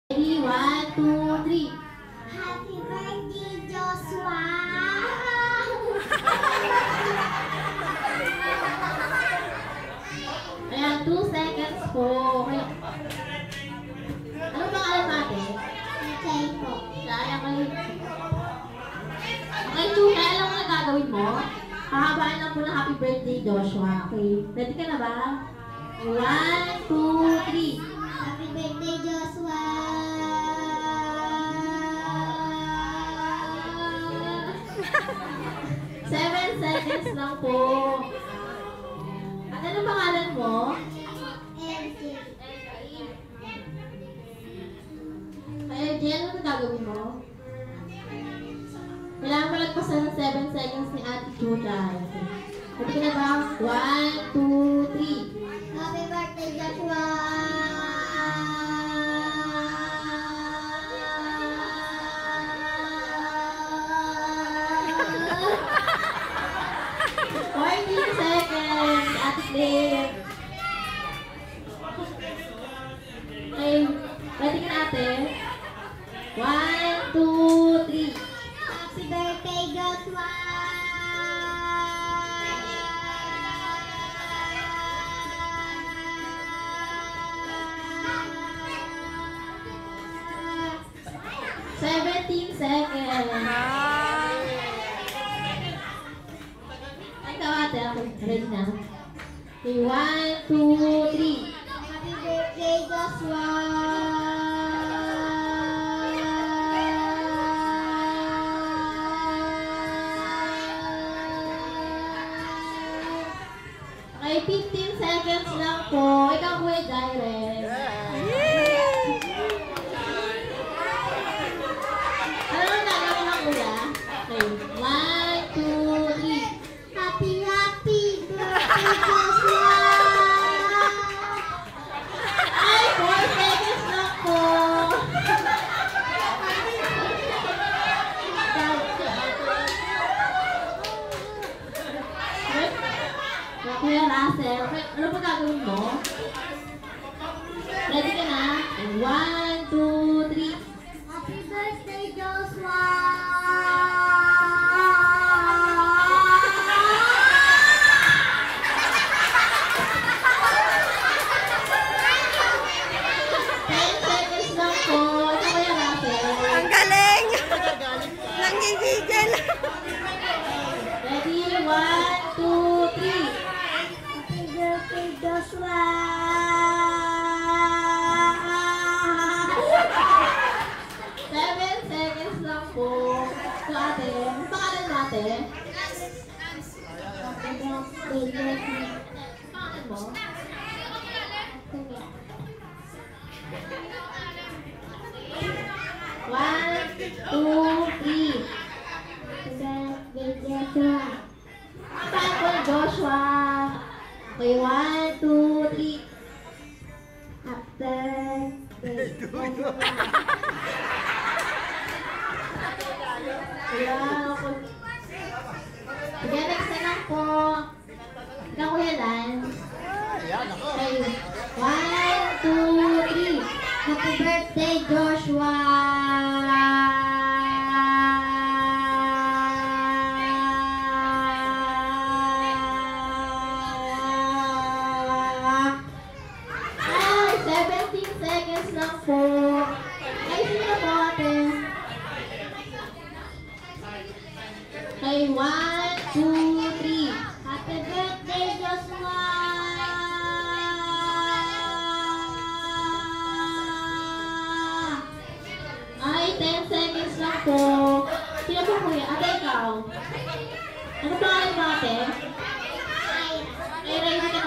Ready? 1, 2, 3. Happy birthday, Joshua! Ayan, 2 seconds po. Okay. Ano pangalan natin? Chay po. Kaya kayo. Okay, Chuka, alam mo na gagawin mo? Hahabaan lang po ng happy birthday, Joshua. Okay. Ready ka na ba? 1, 2, 3. Happy birthday, Joshua! 7 seconds lang po. At ano pangalan mo? LJ. Kaya, Jen, ano gagawin mo? Kailangan malagpasan ng 7 seconds ni Ate Chucha. Ready ka na ba? 1, 2, 3. Happy birthday, Joshua! Seconds, Ate Claire. Okay, ready ka na ate? 1, 2, 3. Happy birthday, Joshua! 17 seconds. Ay, ate, ako. Ready na. Okay, 1, 2, 3. Happy birthday, Joshua! Okay, 15 seconds lang po. Ikaw, Kuya Jairen. Ano ang gagawin ng kuya? Okay, 1, 2, 3. Happy birthday, Joshua! Ay, 4 seconds lang po. Kuya Russell, ano pa gagawin mo? Ready ka na? 1, 2, 3. Happy birthday, Joshua! Seconds lang po. Ito Kuya Russell. Ang galing! Nanggigigil! Ready? 1, 2, 3. Happy birthday, Joshua! 7 seconds lang po. So ate, ano pangalan natin? Happy birthday, Joshua! Pangalan mo? One, two, three. Happy birthday, Joshua! Saan po ni Joshua? Okay, 1, 2, 3. Happy birthday, Joshua! Ayan, ako. Sige, next na lang po. Ikaw, Kuya Lance. Okay, 1, 2, 3. Happy birthday, Joshua! Ay, 17 seconds lang po. Ay, sino na po ate? Okay, 1, 2, 3. Happy birthday, Joshua! Ay, 10 seconds lang po. Sino po kuya? Ate, ikaw? Ano pangalan mo ate? Ay, ready ka na